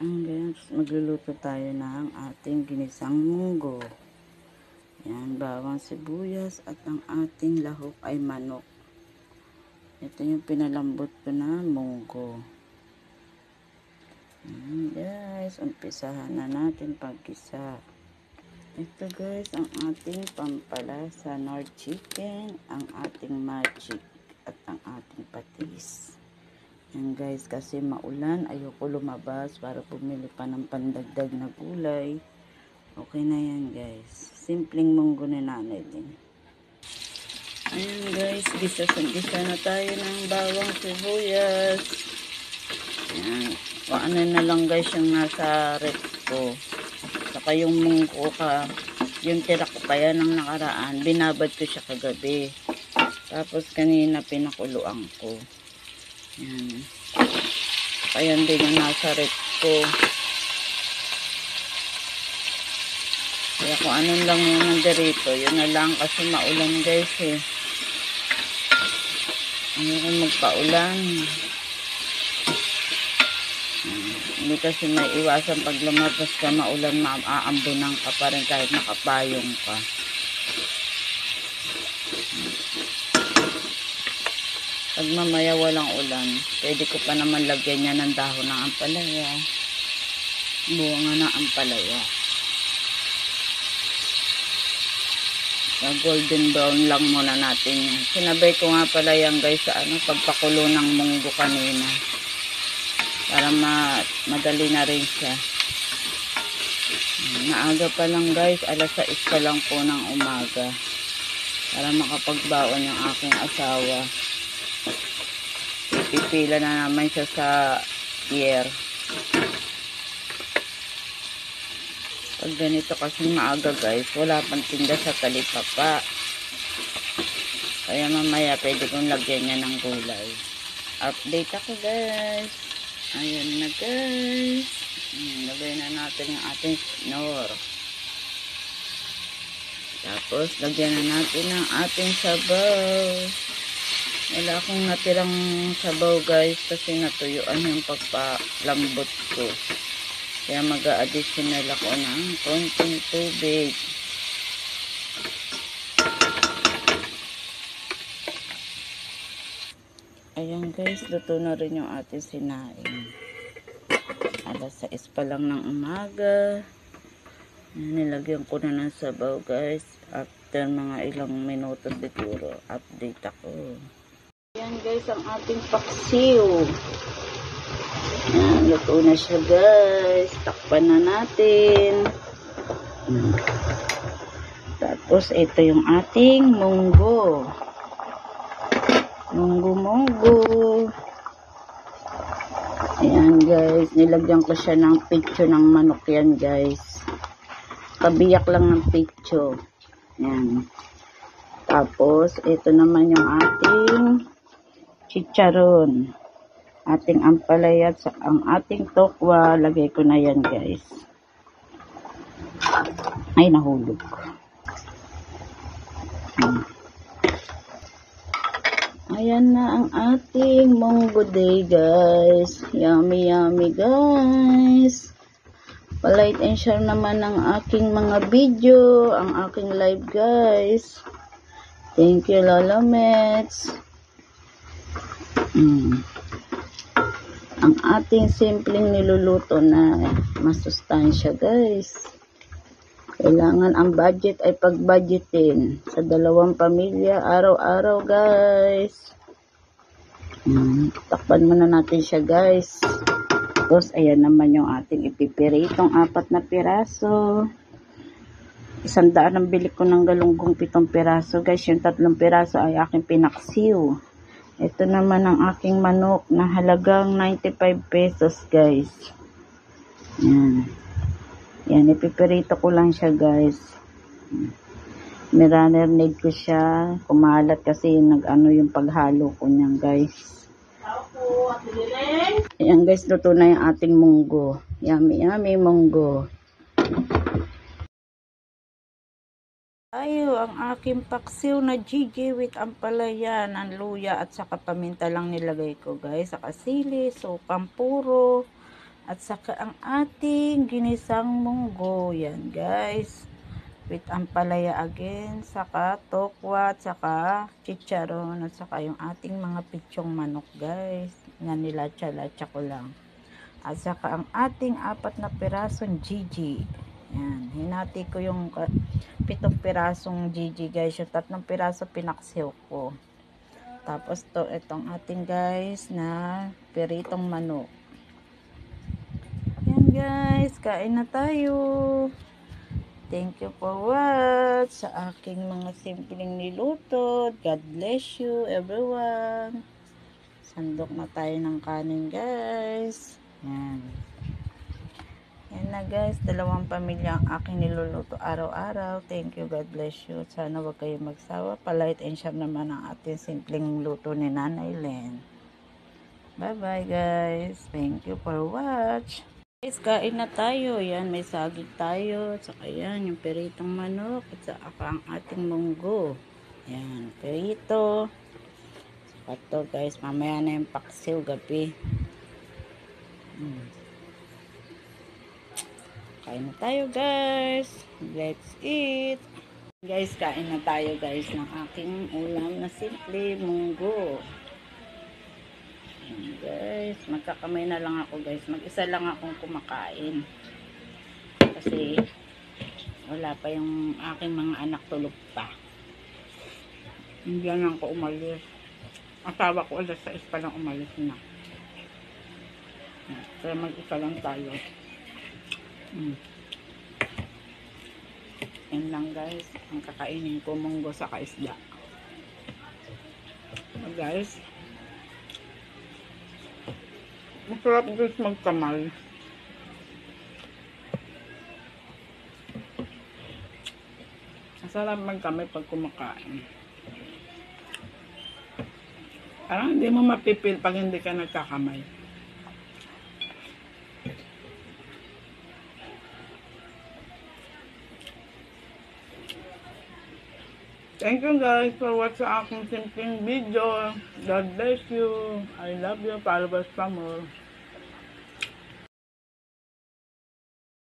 Guys, magluluto tayo ng ating ginisang munggo. Yan, bawang sibuyas at ang ating lahok ay manok. Ito yung pinalambot ko na munggo. Yan guys, umpisahan na natin paggisa. Ito guys, ang ating pampalasa Nor chicken, ang ating magic at ang ating patis. Yan guys, kasi maulan, ayoko lumabas para bumili pa ng pandagdag na gulay. Okay na yan guys. Simpleng munggo ni nanay din. Ayan guys, gisa na tayo ng bawang sibuyas. Yan. O ano na lang guys yung nasa rep ko. Saka yung munggo yung tira ko pa yan ng nakaraan. Binabad ko siya kagabi. Tapos kanina pinakuluan ko. Yan. Ayan din yung nasa rep ko. Kaya kung anong lang yung nandirito, yun na lang kasi maulan guys eh. Ayoko magpaulan. Hindi kasi may iwasan pag lumabas ka maulan, maaambunan ka pa rin kahit nakapayong ka. Pag mamaya walang ulan, pwede ko pa naman lagyan niya ng dahon ng ampalaya. Bunga ng ampalaya. So, golden brown lang muna natin yan. Sinabay ko nga pala yan guys sa pagpakulo ng munggo kanina. Para madali na rin siya. Naaga pa lang guys, alas 6 pa lang po ng umaga. Para makapagbaon yung aking asawa. Pipila na naman siya sa pier. Pag ganito kasi maaga guys, wala pang tinda sa talipapa. Kaya mamaya pwede kong lagyan niya ng gulay. Update ako guys. Ayan na guys. Lagay na natin yung ating Nor. Tapos lagyan na natin ang ating sabaw. Wala akong natirang sabaw guys kasi natuyuan yung pagpalambot ko. Kaya mag-a-additional ako ng konting tubig. Ayan guys, luto na rin yung ating sinaing. Alas 6 pa lang ng umaga. Nilagyan ko na ng sabaw guys. After mga ilang minuto siguro, update ako. Ayan guys, ang ating paksiw. Ayan, luto na siya guys. Takpan na natin. Tapos ito yung ating munggo. Munggo. Ayan guys, nilagyan ko siya ng pitso ng manok yan guys. Kabiyak lang ng pitso. Ayan. Tapos ito naman yung ating chicharon. Ating ampalaya at ang ating tokwa. Lagay ko na yan guys. Ay, nahulog. Ayan na ang ating munggo day guys. Yummy guys. Pa-like and share naman ang aking mga video, ang aking live guys. Thank you Lola Mets. Ang ating simpleng niluluto na masustansya guys. Kailangan ang budget ay pag-budgetin sa dalawang pamilya araw-araw guys. Takpan muna natin siya guys. Tapos ayan naman yung ating ipipiritong 4 na piraso. 100 ang bili ko ng galunggong 7 piraso guys. Yung 3 piraso ay aking pinaksiw. Ito naman ang aking manok na halagang 95 pesos guys. Yan, ipipirito ko lang siya guys. Marinate ko siya. Kumalat kasi nag-ano yung paghalo ko niyan guys. Ayan guys, luto na yung ating munggo. Yummy munggo. Ayo, ang aking paksiw na GG with ampalaya, ng luya at saka paminta lang nilagay ko guys. Saka sili, sukang puro, At saka ang ating ginisang munggo. Yan guys. With ampalaya again, saka tokwa, saka chicharon, at saka yung ating mga pitsyong manok guys. Na nilatsa-latsa ko lang. At saka ang ating 4 na pirasong Gigi. Yan. Hinati ko yung 7 pirasong Gigi guys. Yung 3 piraso pinaksiw ko. Tapos to, itong ating guys na piritong manok. Yan guys, kain na tayo. Thank you for watch sa aking mga simpleng niluto. God bless you everyone. Sandok na tayo ng kanin guys. Yan. Yan na guys, 2 pamilya ang aking niluluto araw-araw. Thank you, God bless you. Sana wag kayo magsawa. Pa-like and share naman ang ating simpleng luto ni Nanay Len. Bye-bye guys. Thank you for watch. Guys, kain na tayo. Yan, may saging tayo. Saka yan, yung peritong manok. At saka ang ating munggo. Yan, perito. Saka to guys, mamaya na yung paksiw gabi. Kain na tayo guys. Let's eat. Guys, kain na tayo guys ng aking ulam na simple, munggo. Ayan, guys, magkakamay na lang ako guys. Mag-isa lang akong kumakain. Kasi wala pa yung aking mga anak, tulog pa. Hindi lang ako umalis. Asawa ko alas 6 pa lang umalis na. Kaya mag-isa lang tayo. Yan lang guys, ang kakainin ko munggo sa kaisda. Guys, masarap guys magkamay. Masarap magkamay pag kumakain. Parang hindi mo mapipil pag hindi ka nagkakamay. Thank you guys for watching aking simpleng video. God bless you. I love you. Followers pa more.